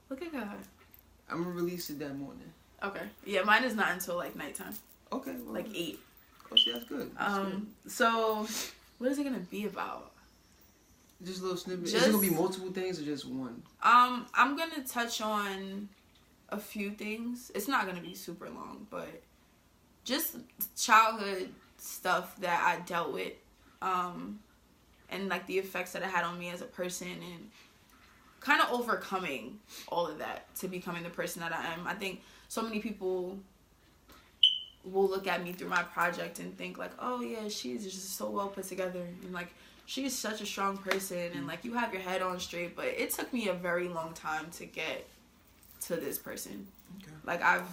Look at God. I'm gonna release it that morning. Okay. Yeah, mine is not until like nighttime. Okay. Well, like 8. Oh, see, that's good. Good. So what is it gonna be about? Just a little snippet. Is it gonna be multiple things or just one? I'm gonna touch on a few things. It's not gonna be super long, but just childhood stuff that I dealt with, and like the effects that it had on me as a person, and kind of overcoming all of that to becoming the person that I am. I think so many people will look at me through my project and think like, oh yeah, she's just so well put together, and like she's such a strong person, and like you have your head on straight. But it took me a very long time to get to this person. Okay. Like I've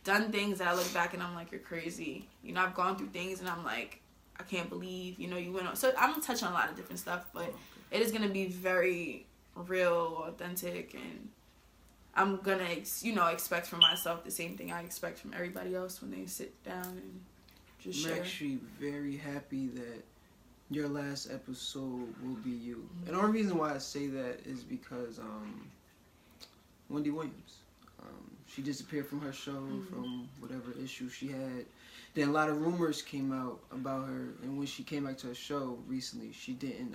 done things that I look back and I'm like, you're crazy. You know, I've gone through things and I'm like, I can't believe, you know, you went on. So I'm gonna touch on a lot of different stuff, but it is gonna be very real, authentic, and I'm gonna, expect from myself the same thing I expect from everybody else when they sit down and just share. I'm actually very happy that your last episode will be you. Mm-hmm. And the only reason why I say that is because Wendy Williams, she disappeared from her show, mm-hmm. from whatever issue she had. Then a lot of rumors came out about her, and when she came back to her show recently, she didn't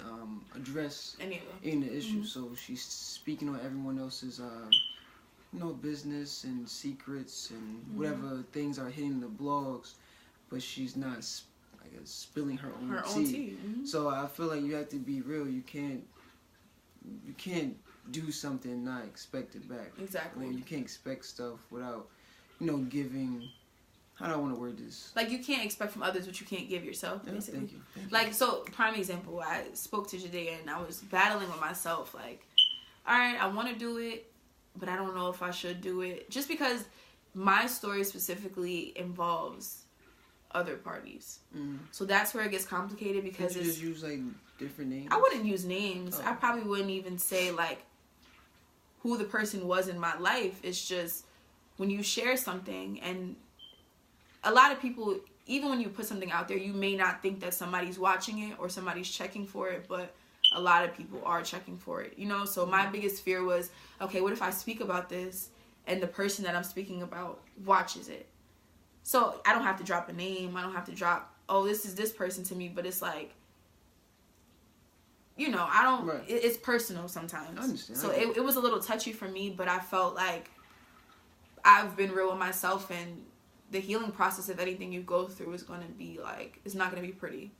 address any of the issues. Mm-hmm. So she's speaking on everyone else's business and secrets and mm-hmm. whatever things are hitting the blogs, but she's not, I guess, spilling her own tea. Mm-hmm. So I feel like you have to be real. You can't do something not expected back. Exactly. Or you can't expect stuff without, giving. How do I want to word this? Like, you can't expect from others what you can't give yourself, basically. Thank you. Like, so, prime example, I spoke to Jadea and I was battling with myself, like, all right, I want to do it, but I don't know if I should do it. Just because my story specifically involves other parties. Mm. So that's where it gets complicated because you just use, like, different names? I wouldn't use names. Oh. I probably wouldn't even say, like, who the person was in my life. It's just when you share something, and a lot of people, even when you put something out there, you may not think that somebody's watching it or somebody's checking for it, but a lot of people are checking for it, So my biggest fear was, okay, what if I speak about this and the person that I'm speaking about watches it? So I don't have to drop a name. I don't have to drop, oh, this is this person to me, but it's like, I don't, right. It's personal sometimes. I understand. So it was a little touchy for me, but I felt like I've been real with myself, and the healing process of anything you go through is going to be like, it's not going to be pretty.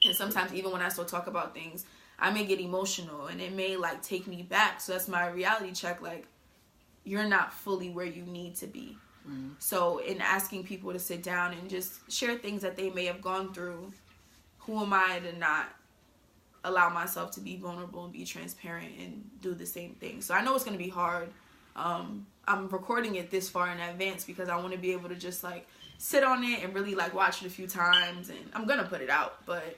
And sometimes even when I still talk about things, I may get emotional and it may like take me back. So that's my reality check. Like, you're not fully where you need to be. Mm-hmm. So in asking people to sit down and just share things that they may have gone through, who am I to not allow myself to be vulnerable and be transparent and do the same thing? So I know it's going to be hard. I'm recording it this far in advance because I want to be able to just like sit on it and really like watch it a few times, and I'm going to put it out, but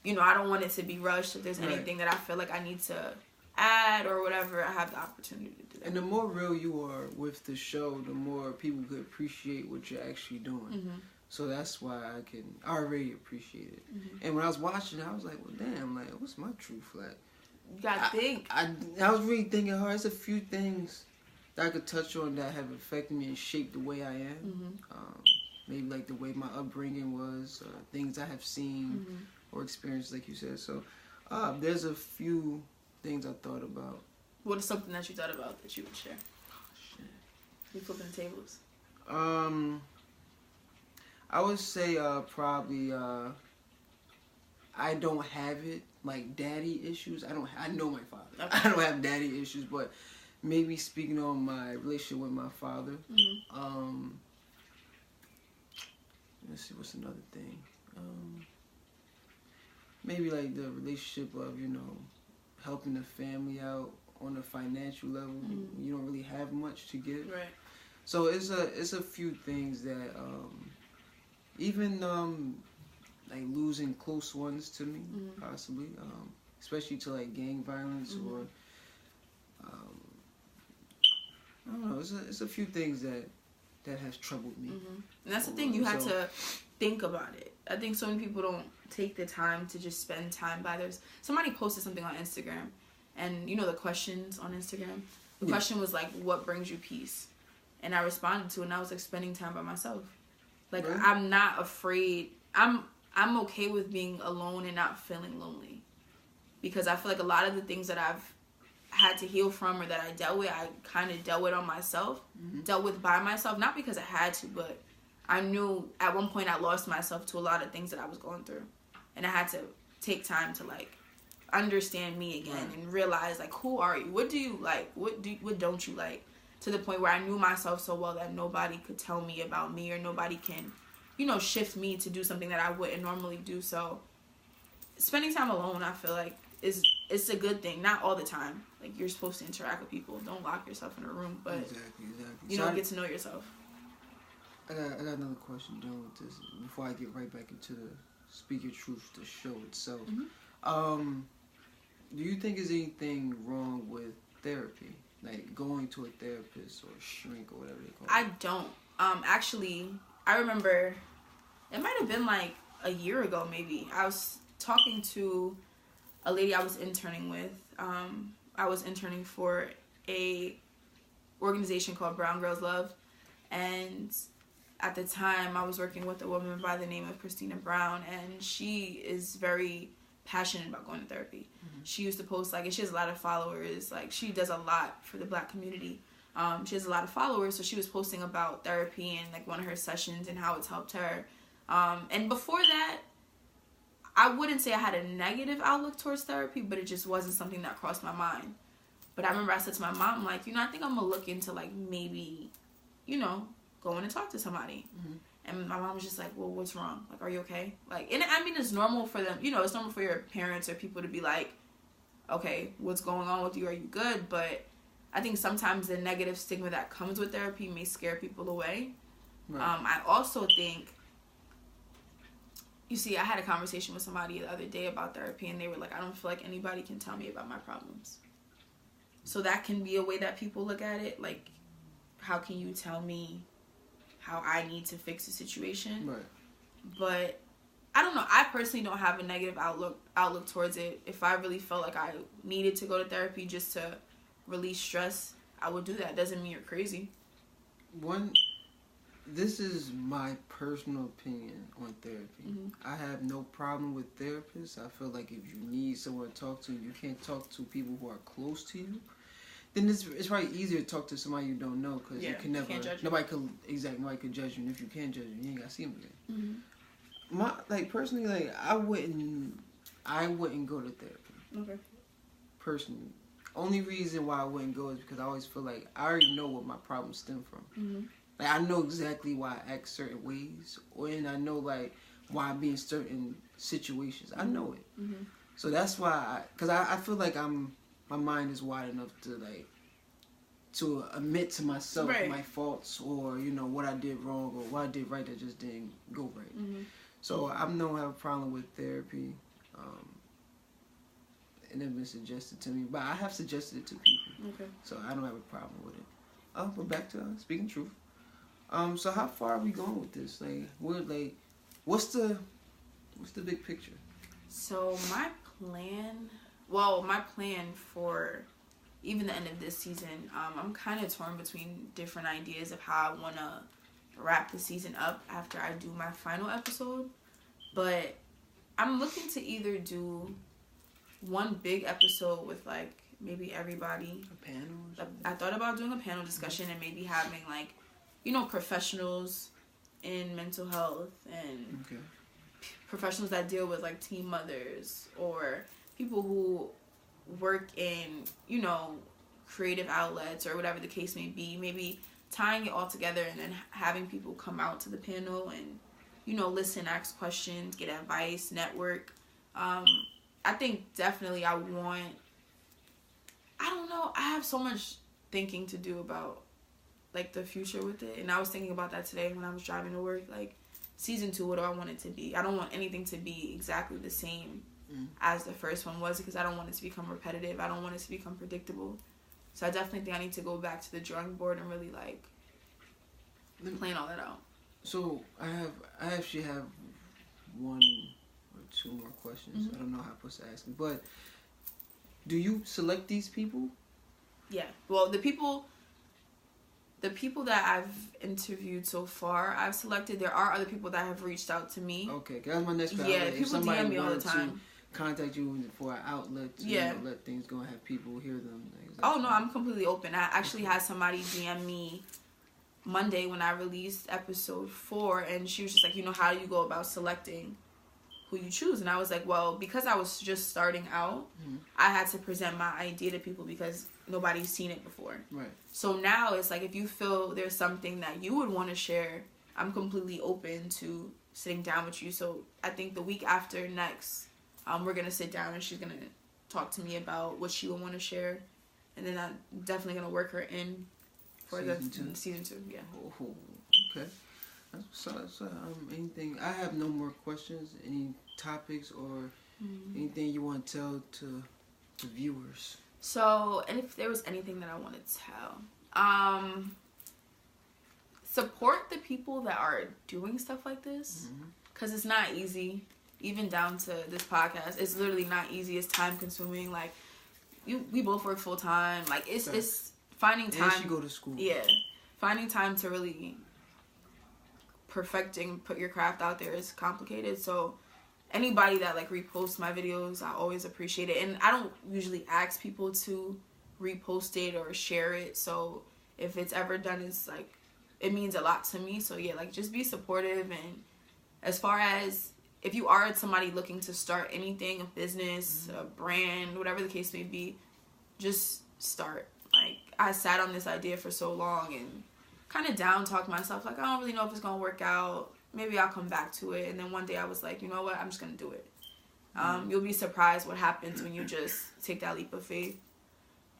I don't want it to be rushed. If there's anything that I feel like I need to add or whatever, I have the opportunity to do that. And the more real you are with the show, the more people could appreciate what you're actually doing. Mm-hmm. So that's why I already appreciate it. Mm-hmm. And when I was watching, I was like, well, damn, like, what's my truth like? You gotta think. I was really thinking hard. There's a few things that I could touch on that have affected me and shaped the way I am. Mm-hmm. Maybe like the way my upbringing was, things I have seen mm-hmm. or experienced, like you said. So there's a few things I thought about. What is something that you thought about that you would share? Oh, shit. You flipping the tables. I would say probably I don't have it, like daddy issues. I know my father. Okay. I don't have daddy issues, but maybe speaking on my relationship with my father. Mm-hmm. Let's see, what's another thing? Maybe like the relationship of, helping the family out on a financial level. Mm-hmm. You don't really have much to give. Right. So it's a few things that even like losing close ones to me, mm-hmm. possibly, especially to like gang violence mm-hmm. or I don't know. It's a few things that has troubled me. Mm-hmm. And that's the thing, you have to think about it. I think so many people don't take the time to just spend time by theirs. Somebody posted something on Instagram, and the questions on Instagram. The question was like, what brings you peace? And I responded to it, and I was like, spending time by myself. Like, Right. I'm not afraid. I'm okay with being alone and not feeling lonely. Because I feel like a lot of the things that I've had to heal from or that I dealt with, I kind of dealt with on myself. Dealt with by myself. Not because I had to, but I knew at one point I lost myself to a lot of things that I was going through. And I had to take time to, like, understand me again and realize, like, who are you? What do you like? What don't you like? To the point where I knew myself so well that nobody could tell me about me, or nobody can, shift me to do something that I wouldn't normally do. So spending time alone, I feel like, it's a good thing. Not all the time. Like, you're supposed to interact with people. Don't lock yourself in a room, but exactly. you don't get to know yourself. I got another question done with this before I get right back into the Speak Your Truth, the show itself. Do you think there's anything wrong with therapy? Like going to a therapist or a shrink or whatever they call it? I don't. Actually, I remember it might have been like a year ago maybe. I was talking to a lady I was interning with. I was interning for a organization called Brown Girls Love, and at the time I was working with a woman by the name of Christina Brown, and she is very passionate about going to therapy. She used to post, like, and she has a lot of followers. Like, she does a lot for the Black community. She has a lot of followers, so she was posting about therapy and, like, one of her sessions and how it's helped her. And before that, I wouldn't say I had a negative outlook towards therapy, but it just wasn't something that crossed my mind. But I remember I said to my mom, like, I think I'm going to look into, like, maybe, going to talk to somebody. And my mom was just like, well, what's wrong? Like, are you okay? Like, and I mean, it's normal for them, it's normal for your parents or people to be like, okay, what's going on with you? Are you good? But I think sometimes the negative stigma that comes with therapy may scare people away. Right. I also think, you see, I had a conversation with somebody the other day about therapy, and they were like, I don't feel like anybody can tell me about my problems. So that can be a way that people look at it. Like, how can you tell me how I need to fix a situation? Right. But I don't know. I personally don't have a negative outlook towards it. If I really felt like I needed to go to therapy just to release stress, I would do that. Doesn't mean you're crazy. This is my personal opinion on therapy. I have no problem with therapists. I feel like if you need someone to talk to and you can't talk to people who are close to you, then it's probably easier to talk to somebody you don't know, because you can never, nobody could judge you, and if you can't judge you, you ain't gotta see them again. Personally, I wouldn't go to therapy. Okay. Personally, only reason why I wouldn't go is because I always feel like I already know what my problems stem from. Like, I know exactly why I act certain ways, and I know, like, why I be in certain situations. I know it. So that's why, because I feel like my mind is wide enough to admit to myself my faults, or, what I did wrong or what I did right that just didn't go right. So I don't have a problem with therapy. And it's been suggested to me, but I have suggested it to people. Okay. So I don't have a problem with it. But back to speaking truth. So how far are we going with this? What's the big picture? So my plan for even the end of this season, I'm kind of torn between different ideas of how I want to wrap the season up after I do my final episode. But I'm looking to either do one big episode with, like, maybe everybody. A panel? I thought about doing a panel discussion and maybe having, like, professionals in mental health and professionals that deal with, like, teen mothers, or people who work in, creative outlets, or whatever the case may be. Maybe tying it all together and then having people come out to the panel and, listen, ask questions, get advice, network. I think definitely I don't know, I have so much thinking to do about, like, the future with it. And I was thinking about that today when I was driving to work. Like, season 2, what do I want it to be? I don't want anything to be exactly the same as the first one was, because I don't want it to become repetitive. I don't want it to become predictable. So I definitely think I need to go back to the drawing board and really, like, plan all that out. So I actually have one or two more questions. I don't know how I'm supposed to ask them, but do you select these people? Yeah. Well, the people that I've interviewed so far, I've selected. There are other people that have reached out to me. Okay, that's my next question. Yeah, people DM me all the time. Contact you for an outlet to let things go and have people hear them. Oh no, I'm completely open. I actually had somebody DM me Monday when I released episode 4, and she was just like, how do you go about selecting who you choose? And I was like, well, because I was just starting out, I had to present my idea to people because nobody's seen it before. Right. So now it's like, if you feel there's something that you would want to share, I'm completely open to sitting down with you. So I think the week after next, we're going to sit down and she's going to talk to me about what she would want to share. And then I'm definitely going to work her in for season 2. Yeah. Oh, okay. So, anything? I have no more questions. Any topics or anything you want to tell to the viewers? So, and if there was anything that I want to tell, support the people that are doing stuff like this, because it's not easy. Even down to this podcast, it's literally not easy. It's time consuming. Like, we both work full time. Like, it's finding time. And she go to school. Yeah, finding time to really perfecting, put your craft out there is complicated. So anybody that like reposts my videos, I always appreciate it. And I don't usually ask people to repost it or share it. So if it's ever done, it's like, it means a lot to me. So yeah, like, just be supportive. And as far as if you are somebody looking to start anything, a business, a brand, whatever the case may be, just start. Like, I sat on this idea for so long and kind of down-talked myself, like, I don't really know if it's going to work out. Maybe I'll come back to it. And then one day I was like, you know what? I'm just going to do it. You'll be surprised what happens when you just take that leap of faith.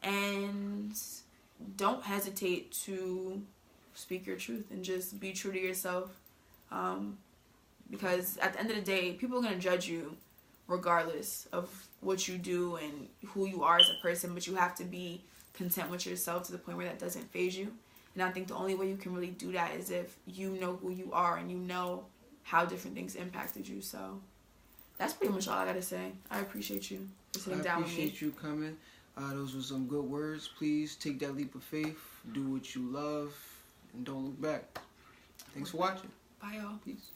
And don't hesitate to speak your truth and just be true to yourself. Because at the end of the day, people are going to judge you regardless of what you do and who you are as a person. But you have to be content with yourself to the point where that doesn't faze you. And I think the only way you can really do that is if you know who you are and you know how different things impacted you. So that's pretty much all I got to say. I appreciate you for sitting down with me. I appreciate you coming. Those were some good words. Please take that leap of faith. Do what you love. And don't look back. Thanks for watching. Bye, y'all. Peace.